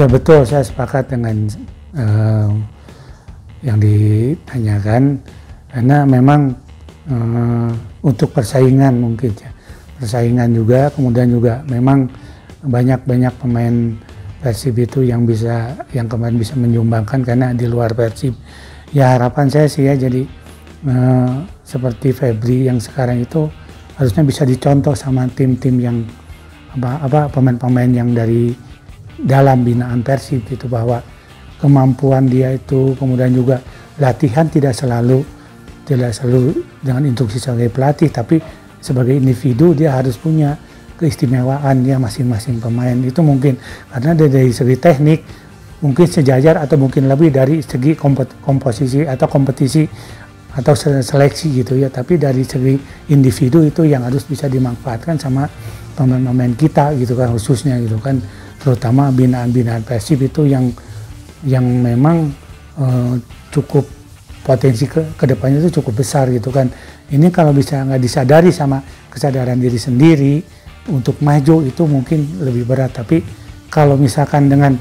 Ya betul, saya sepakat dengan yang ditanyakan, karena memang untuk persaingan mungkin ya, persaingan juga, kemudian juga memang banyak pemain Persib itu yang kemarin bisa menyumbangkan karena di luar Persib. Ya harapan saya sih ya, jadi seperti Febri yang sekarang itu harusnya bisa dicontoh sama tim-tim yang pemain-pemain yang dari dalam binaan Persib gitu, bahwa kemampuan dia itu, kemudian juga latihan tidak selalu dengan instruksi sebagai pelatih, tapi sebagai individu dia harus punya keistimewaan ya masing-masing pemain itu, mungkin karena dari segi teknik mungkin sejajar atau mungkin lebih dari segi komposisi atau kompetisi atau seleksi gitu ya, tapi dari segi individu itu yang harus bisa dimanfaatkan sama pemain-pemain kita gitu kan, khususnya gitu kan, terutama binaan-binaan Persib itu yang memang cukup potensi kedepannya itu cukup besar gitu kan. Ini kalau bisa nggak disadari sama kesadaran diri sendiri untuk maju itu mungkin lebih berat, tapi kalau misalkan dengan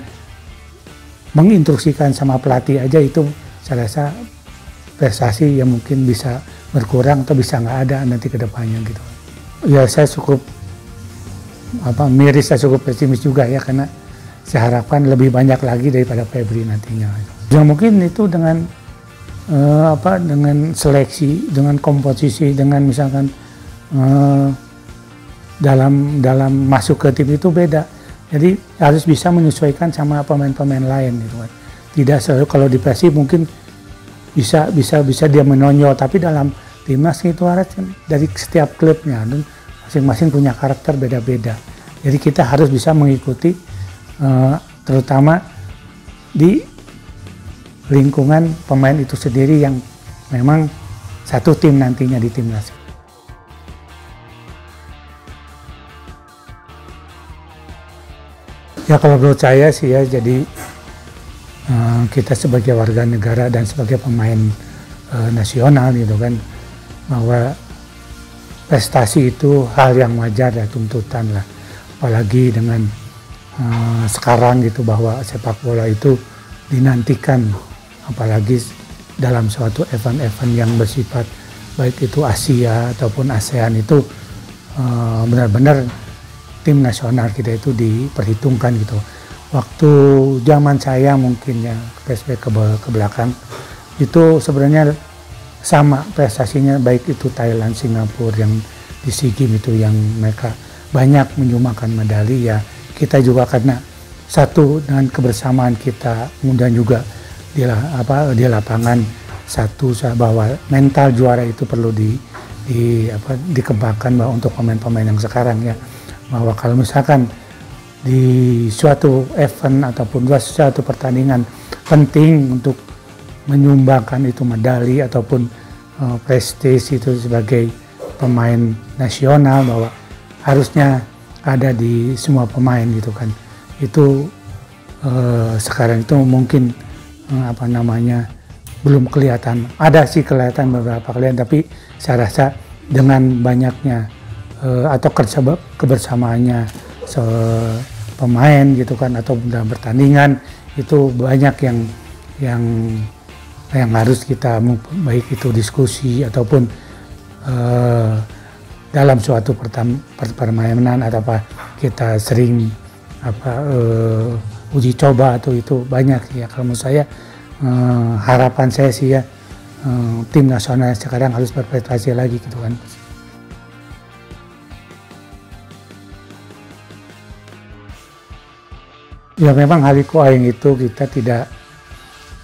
menginstruksikan sama pelatih aja itu saya rasa prestasi yang mungkin bisa berkurang atau bisa nggak ada nanti kedepannya gitu. Ya saya cukup miris, saya cukup pesimis juga ya, karena saya harapkan lebih banyak lagi daripada Febri nantinya. Ya mungkin itu dengan dengan seleksi, dengan komposisi, dengan misalkan dalam masuk ke tim itu beda. Jadi harus bisa menyesuaikan sama pemain-pemain lain gitu kan. Tidak selalu kalau di Persib mungkin bisa dia menonjol, tapi dalam timnas itu harus dari setiap klubnya dan masing-masing punya karakter beda-beda. Jadi kita harus bisa mengikuti terutama di lingkungan pemain itu sendiri yang memang satu tim nantinya di timnas. Ya kalau menurut saya sih ya, jadi kita sebagai warga negara dan sebagai pemain nasional gitu kan, bahwa prestasi itu hal yang wajar ya, tuntutan lah, apalagi dengan sekarang gitu, bahwa sepak bola itu dinantikan, apalagi dalam suatu event-event yang bersifat baik itu Asia ataupun ASEAN itu benar-benar tim nasional kita itu diperhitungkan gitu. Waktu zaman saya mungkin ya, flashback ke belakang, itu sebenarnya sama prestasinya, baik itu Thailand, Singapura yang di SEA Games itu yang mereka banyak menyumbangkan medali ya. Kita juga karena satu dengan kebersamaan kita, kemudian juga di lapangan satu bahwa mental juara itu perlu dikembangkan, bahwa untuk pemain-pemain yang sekarang ya, bahwa kalau misalkan di suatu event ataupun suatu pertandingan penting untuk menyumbangkan itu medali ataupun prestis itu sebagai pemain nasional, bahwa harusnya ada di semua pemain gitu kan. Itu sekarang itu mungkin belum kelihatan. Ada sih kelihatan beberapa kalian, tapi saya rasa dengan banyaknya atau kebersamaannya pemain gitu kan, atau dalam pertandingan itu banyak yang harus kita, baik itu diskusi ataupun dalam suatu permainan atau kita sering uji coba atau itu banyak ya. Kalau menurut saya harapan saya sih ya, tim nasional sekarang harus berprestasi lagi gitu kan. Ya memang Haliko Aing itu kita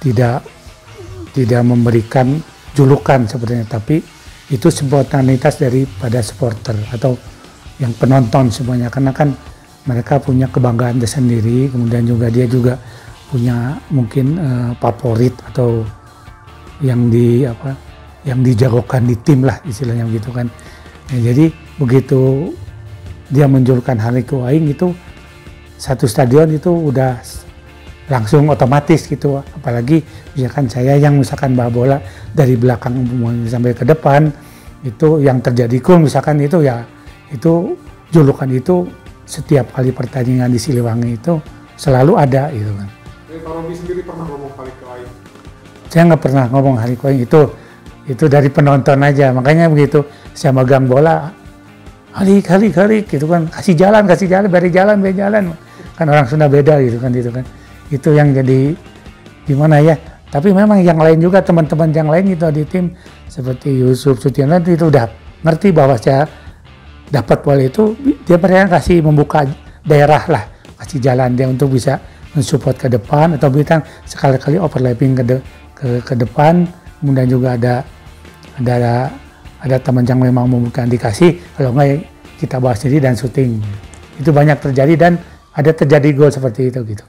tidak memberikan julukan sebenarnya, tapi itu spontanitas daripada supporter atau yang penonton semuanya, karena kan mereka punya kebanggaan tersendiri, kemudian juga dia juga punya mungkin favorit atau yang dijagokan di tim lah istilahnya gitu kan. Ya, jadi begitu dia menjulukan Haliko Aing itu satu stadion itu udah langsung otomatis gitu, apalagi misalkan saya yang misalkan bawa bola dari belakang sampai ke depan, itu yang terjadi misalkan itu ya, itu julukan itu setiap kali pertandingan di Siliwangi itu selalu ada gitu kan. Pak Robi sendiri pernah ngomong halik lain? Saya nggak pernah ngomong halik lain, itu dari penonton aja, makanya begitu saya megang bola, halik gitu kan, kasih jalan, beri jalan kan orang Sunda beda gitu kan, itu yang jadi gimana ya. Tapi memang yang lain juga, teman-teman yang lain itu di tim seperti Yusuf Sutiana itu udah ngerti bahwa saya dapat bola itu, dia mereka kasih membuka daerah lah, kasih jalan dia untuk bisa mensupport ke depan, atau bintang sekali-kali overlapping ke depan. Kemudian juga ada teman yang memang membuka dikasih, kalau enggak kita bawa sendiri dan syuting. Itu banyak terjadi dan ada terjadi gol seperti itu gitu.